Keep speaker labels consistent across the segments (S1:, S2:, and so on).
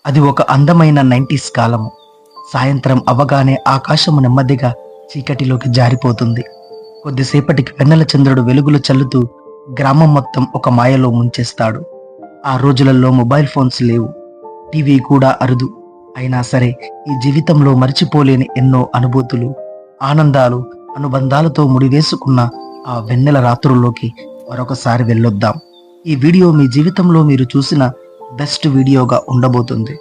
S1: అది ఒక అందమైన 90s కాలము. సాయంత్రం అవ్వగానే ఆకాశము నెమ్మదిగా చీకటిలోకి జారిపోతుంది. కొద్దిసేపటికి వెన్నెల చంద్రుడు వెలుగులు చల్లుతూ గ్రామం మొత్తం ఒక మాయలో ముంచేస్తాడు. ఆ రోజులలో మొబైల్ ఫోన్స్ లేవు, టీవీ కూడా అరుదు. అయినా సరే ఈ జీవితంలో మరిచిపోలేని ఎన్నో అనుభూతులు, ఆనందాలు, అనుబంధాలతో ముడివేసుకున్న ఆ వెన్నెల రాత్రుల్లోకి మరొకసారి వెళ్ళొద్దాం. ఈ వీడియో మీ జీవితంలో మీరు చూసిన బెస్ట్ వీడియోగా ఉండబోతుంది.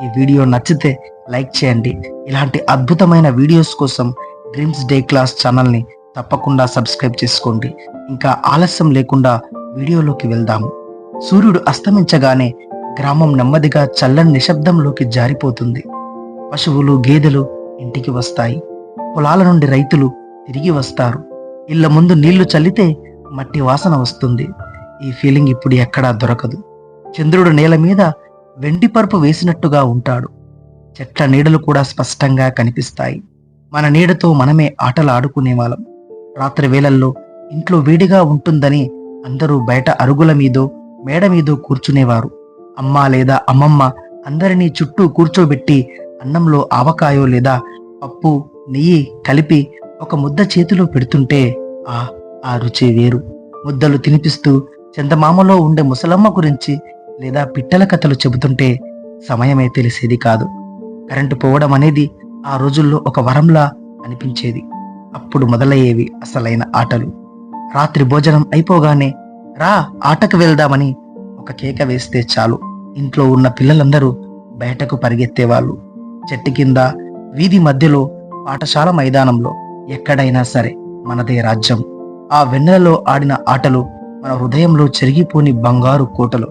S1: ఈ వీడియో నచ్చితే లైక్ చేయండి. ఇలాంటి అద్భుతమైన వీడియోస్ కోసం డ్రీమ్స్ డే క్లాస్ ఛానల్ని తప్పకుండా సబ్స్క్రైబ్ చేసుకోండి. ఇంకా ఆలస్యం లేకుండా వీడియోలోకి వెళ్దాము. సూర్యుడు అస్తమించగానే గ్రామం నెమ్మదిగా చల్లని నిశ్శబ్దంలోకి జారిపోతుంది. పశువులు, గేదెలు ఇంటికి వస్తాయి. పొలాల నుండి రైతులు తిరిగి వస్తారు. ఇళ్ల ముందు నీళ్లు చల్లితే మట్టి వాసన వస్తుంది. ఈ ఫీలింగ్ ఇప్పుడు ఎక్కడా దొరకదు. చంద్రుడు నేల మీద వెండి పరుపు వేసినట్టుగా ఉంటాడు. చెట్ల నీడలు కూడా స్పష్టంగా కనిపిస్తాయి. మన నీడతో మనమే ఆటలు ఆడుకునేవాళ్ళం. రాత్రి వేళల్లో ఇంట్లో వేడిగా ఉంటుందని అందరూ బయట అరుగుల మీదో మేడ మీదో కూర్చునేవారు. అమ్మ లేదా అమ్మమ్మ అందరినీ చుట్టూ కూర్చోబెట్టి అన్నంలో ఆవకాయో లేదా పప్పు, నెయ్యి కలిపి ఒక ముద్ద చేతిలో పెడుతుంటే ఆ రుచి వేరు. ముద్దలు తినిపిస్తూ చందమామలో ఉండే ముసలమ్మ గురించి లేదా పిట్టల కథలు చెబుతుంటే సమయమే తెలిసేది కాదు. కరెంటు పోవడం అనేది ఆ రోజుల్లో ఒక వరంలా అనిపించేది. అప్పుడు మొదలయ్యేవి అసలైన ఆటలు. రాత్రి భోజనం అయిపోగానే రా ఆటకు వెళ్దామని ఒక కేక వేస్తే చాలు, ఇంట్లో ఉన్న పిల్లలందరూ బయటకు పరిగెత్తేవాళ్ళు. చెట్టు కింద, వీధి మధ్యలో, పాఠశాల మైదానంలో, ఎక్కడైనా సరే మనదే రాజ్యం. ఆ వెన్నెలలో ఆడిన ఆటలు మన హృదయంలో చెరిగిపోని బంగారు కోటలు.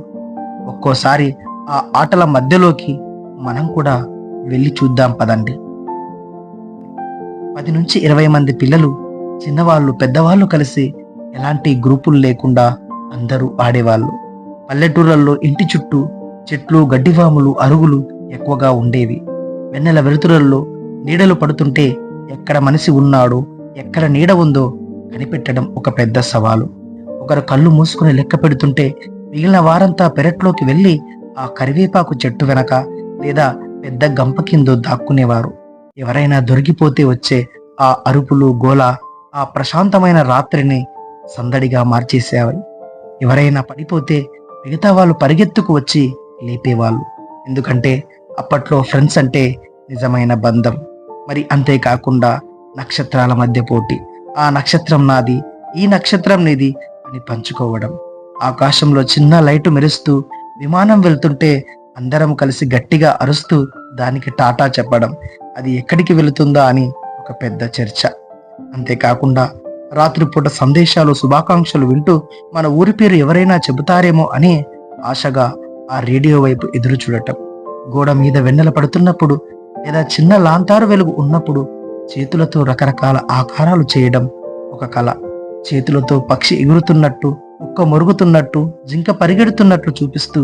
S1: ఒక్కోసారి ఆ ఆటల మధ్యలోకి మనం కూడా వెళ్ళి చూద్దాం పదండి. 10 నుంచి 20 మంది పిల్లలు, చిన్నవాళ్ళు పెద్దవాళ్ళు కలిసి ఎలాంటి గ్రూపులు లేకుండా అందరూ ఆడేవాళ్ళు. పల్లెటూర్లలో ఇంటి చుట్టూ చెట్లు, గడ్డివాములు, అరుగులు ఎక్కువగా ఉండేవి. వెన్నెల వెలుతురుల్లో నీడలు పడుతుంటే ఎక్కడ మనిషి ఉన్నాడో, ఎక్కడ నీడ ఉందో కనిపెట్టడం ఒక పెద్ద సవాలు. ఒకరు కళ్ళు మూసుకుని లెక్క పెడుతుంటే మిగిలిన వారంతా పెరట్లోకి వెళ్ళి ఆ కరివేపాకు చెట్టు వెనక లేదా పెద్ద గంప కిందో దాక్కునేవారు. ఎవరైనా దొరికిపోతే వచ్చే ఆ అరుపులు, గోల ఆ ప్రశాంతమైన రాత్రిని సందడిగా మార్చేసేవారు. ఎవరైనా పడిపోతే మిగతా వాళ్ళు పరిగెత్తుకు వచ్చి లేపేవాళ్ళు. ఎందుకంటే అప్పట్లో ఫ్రెండ్స్ అంటే నిజమైన బంధం. మరి అంతేకాకుండా నక్షత్రాల మధ్య పోటీ. ఆ నక్షత్రం నాది, ఈ నక్షత్రం నీది అని పంచుకోవడం. ఆకాశంలో చిన్న లైటు మెరుస్తూ విమానం వెళ్తుంటే అందరం కలిసి గట్టిగా అరుస్తూ దానికి టాటా చెప్పడం. అది ఎక్కడికి వెళుతుందా అని ఒక పెద్ద చర్చ. అంతేకాకుండా రాత్రిపూట సందేశాలు, శుభాకాంక్షలు వింటూ మన ఊరి పేరు ఎవరైనా చెబుతారేమో అని ఆశగా ఆ రేడియో వైపు ఎదురు చూడటం. గోడ మీద వెన్నెల పడుతున్నప్పుడు లేదా చిన్న లాంతారు వెలుగు ఉన్నప్పుడు చేతులతో రకరకాల ఆకారాలు చేయడం ఒక కళ. చేతులతో పక్షి ఎగురుతున్నట్టు, కుక్క మొరుగుతున్నట్టు, జింక పరిగెడుతున్నట్లు చూపిస్తూ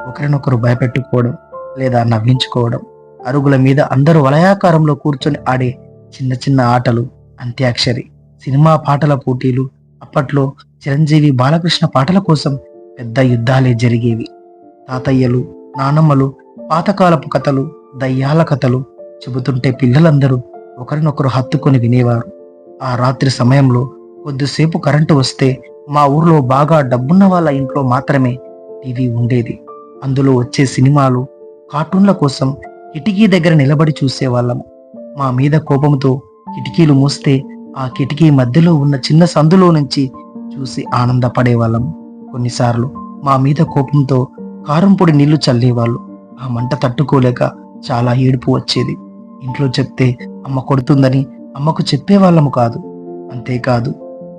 S1: ఒకరినొకరు భయపెట్టుకోవడం లేదా నవ్వించుకోవడం. అరుగుల మీద అందరూ వలయాకారంలో కూర్చొని ఆడే చిన్న చిన్న ఆటలు, అంత్యాక్షరి, సినిమా పాటల పోటీలు. అప్పట్లో చిరంజీవి, బాలకృష్ణ పాటల కోసం పెద్ద యుద్ధాలే జరిగేవి. తాతయ్యలు, నానమ్మలు పాతకాలపు కథలు, దయ్యాల కథలు చెబుతుంటే పిల్లలందరూ ఒకరినొకరు హత్తుకొని వినేవారు. ఆ రాత్రి సమయంలో కొద్దిసేపు కరెంటు వస్తే మా ఊర్లో బాగా డబ్బున్న వాళ్ళ ఇంట్లో మాత్రమే టీవీ ఉండేది. అందులో వచ్చే సినిమాలు, కార్టూన్ల కోసం కిటికీ దగ్గర నిలబడి చూసేవాళ్ళము. మా మీద కోపంతో కిటికీలు మూస్తే ఆ కిటికీ మధ్యలో ఉన్న చిన్న సందులో నుంచి చూసి ఆనందపడేవాళ్ళము. కొన్నిసార్లు మా మీద కోపంతో కారం పొడి నీళ్లు చల్లేవాళ్ళు. ఆ మంట తట్టుకోలేక చాలా ఏడుపు వచ్చేది. ఇంట్లో చెప్తే అమ్మ కొడుతుందని అమ్మకు చెప్పేవాళ్ళము కాదు. అంతేకాదు,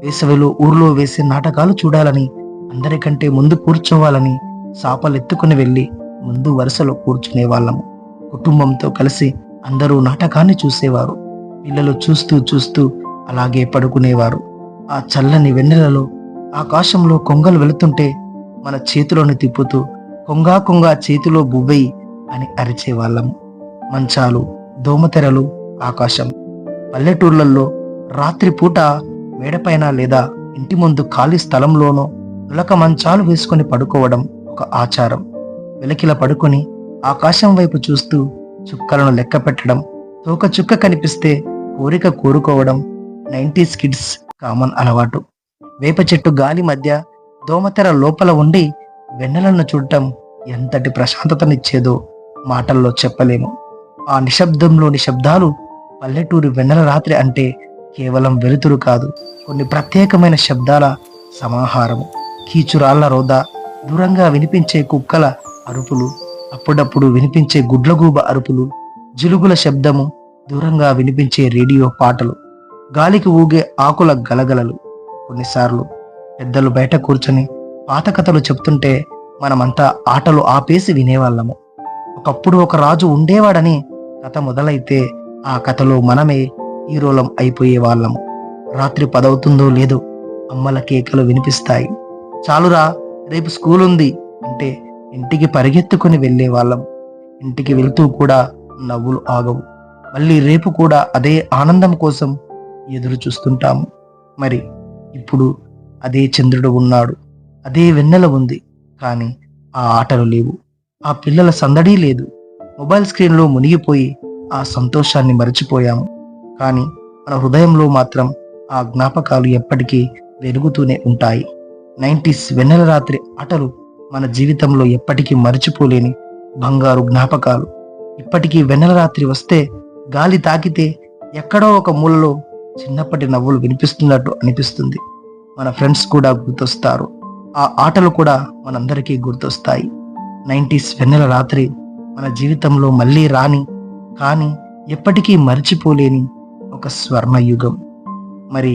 S1: వేసవిలో ఊర్లో వేసే నాటకాలు చూడాలని, అందరికంటే ముందు కూర్చోవాలని సాపలెత్తుకుని వెళ్ళి ముందు వరుసలో కూర్చునే వాళ్ళము. కుటుంబంతో కలిసి అందరూ నాటకాన్ని చూసేవారు. పిల్లలు చూస్తూ చూస్తూ అలాగే పడుకునేవారు. ఆ చల్లని వెన్నెలలో ఆకాశంలో కొంగలు వెళుతుంటే మన చేతిలోని తిప్పుతూ కొంగా కొంగా చేతిలో బువ్వెయి అని అరిచేవాళ్ళము. మంచాలు, దోమతెరలు, ఆకాశం. పల్లెటూర్లలో రాత్రిపూట మేడపైన లేదా ఇంటి ముందు ఖాళీ స్థలంలోనో నులక మంచాలు వేసుకొని పడుకోవడం ఒక ఆచారం. వెలకిల పడుకొని ఆకాశం వైపు చూస్తూ చుక్కలను లెక్క పెట్టడం, తోక చుక్క కనిపిస్తే కోరిక కోరుకోవడం 90s కిడ్స్ కామన్ అలవాటు. వేప చెట్టు గాలి మధ్య దోమతెర లోపల ఉండి వెన్నెలను చూడటం ఎంతటి ప్రశాంతతనిచ్చేదో మాటల్లో చెప్పలేము. ఆ నిశ్శబ్దంలోని శబ్దాలు పల్లెటూరి వెన్నెల రాత్రి అంటే కేవలం వెలుతురు కాదు, కొన్ని ప్రత్యేకమైన శబ్దాల సమాహారము. కీచురాళ్ల రోద, దూరంగా వినిపించే కుక్కల అరుపులు, అప్పుడప్పుడు వినిపించే గుడ్లగూబ అరుపులు, జిలుగుల శబ్దము, దూరంగా వినిపించే రేడియో పాటలు, గాలికి ఊగే ఆకుల గలగలలు. కొన్నిసార్లు పెద్దలు బయట కూర్చొని పాత కథలు చెప్తుంటే మనమంతా ఆటలు ఆపేసి వినేవాళ్ళము. ఒకప్పుడు ఒక రాజు ఉండేవాడని కథ మొదలైతే ఆ కథలో మనమే హీరోలం అయిపోయే వాళ్ళము. రాత్రి 10 అవుతుందో లేదో అమ్మల కేకలు వినిపిస్తాయి. చాలురా, రేపు స్కూల్ ఉంది అంటే ఇంటికి పరిగెత్తుకుని వెళ్ళే వాళ్ళం. ఇంటికి వెళ్తూ కూడా నవ్వులు ఆగవు. మళ్ళీ రేపు కూడా అదే ఆనందం కోసం ఎదురు చూస్తుంటాము. మరి ఇప్పుడు అదే చంద్రుడు ఉన్నాడు, అదే వెన్నెల ఉంది, కానీ ఆ ఆటలు లేవు, ఆ పిల్లల సందడి లేదు. మొబైల్ స్క్రీన్లో మునిగిపోయి ఆ సంతోషాన్ని మరచిపోయాము. కానీ మన హృదయంలో మాత్రం ఆ జ్ఞాపకాలు ఎప్పటికీ వెలుగుతూనే ఉంటాయి. 90s వెన్నెల రాత్రి ఆటలు మన జీవితంలో ఎప్పటికీ మరచిపోలేని బంగారు జ్ఞాపకాలు. ఇప్పటికీ వెన్నెల రాత్రి వస్తే గాలి తాకితే ఎక్కడో ఒక మూలలో చిన్నప్పటి నవ్వులు వినిపిస్తున్నట్టు అనిపిస్తుంది. మన ఫ్రెండ్స్ కూడా గుర్తొస్తారు, ఆ ఆటలు కూడా మనందరికీ గుర్తొస్తాయి. 90s వెన్నెల రాత్రి మన జీవితంలో మళ్ళీ రాని, కానీ ఎప్పటికీ మర్చిపోలేని ఒక స్వర్ణ యుగం. మరి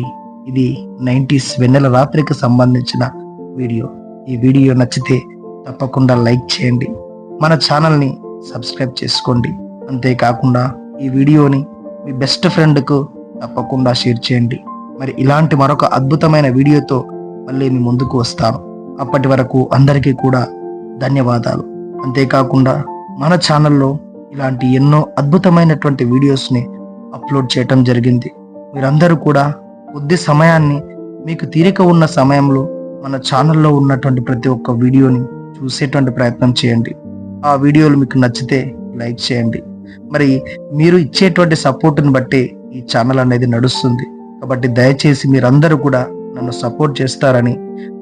S1: ఇది 90s వెన్నెల రాత్రికి సంబంధించిన వీడియో. ఈ వీడియో నచ్చితే తప్పకుండా లైక్ చేయండి, మన ఛానల్ని సబ్స్క్రైబ్ చేసుకోండి. అంతేకాకుండా ఈ వీడియోని మీ బెస్ట్ ఫ్రెండ్కు తప్పకుండా షేర్ చేయండి. మరి ఇలాంటి మరొక అద్భుతమైన వీడియోతో మళ్ళీ మీ ముందుకు వస్తాను. అప్పటి వరకు అందరికీ కూడా ధన్యవాదాలు. అంతేకాకుండా మన ఛానల్లో ఇలాంటి ఎన్నో అద్భుతమైనటువంటి వీడియోస్ని అప్లోడ్ చేయటం జరిగింది. మీరందరూ కూడా కొద్ది సమయాన్ని, మీకు తీరిక ఉన్న సమయంలో మన ఛానల్లో ఉన్నటువంటి ప్రతి ఒక్క వీడియోని చూసేటువంటి ప్రయత్నం చేయండి. ఆ వీడియోలు మీకు నచ్చితే లైక్ చేయండి. మరి మీరు ఇచ్చేటువంటి సపోర్ట్ని బట్టి ఈ ఛానల్ అనేది నడుస్తుంది. కాబట్టి దయచేసి మీరందరూ కూడా నన్ను సపోర్ట్ చేస్తారని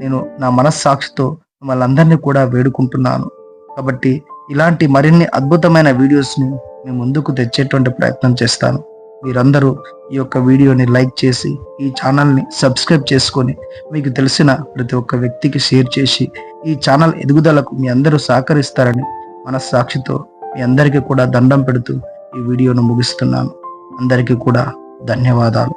S1: నేను నా మనస్సాక్షితో మిమ్మల్ని అందరినీ కూడా వేడుకుంటున్నాను. కాబట్టి ఇలాంటి మరిన్ని అద్భుతమైన వీడియోస్ని మీ ముందుకు తెచ్చేటువంటి ప్రయత్నం చేస్తాను. మీరందరూ ఈ యొక్క వీడియోని లైక్ చేసి ఈ ఛానల్ని సబ్స్క్రైబ్ చేసుకొని మీకు తెలిసిన ప్రతి ఒక్క వ్యక్తికి షేర్ చేసి ఈ ఛానల్ ఎదుగుదలకు మీ అందరూ సహకరిస్తారని మనస్సాక్షితో మీ అందరికీ కూడా దండం పెడుతూ ఈ వీడియోను ముగిస్తున్నాను. అందరికీ కూడా ధన్యవాదాలు.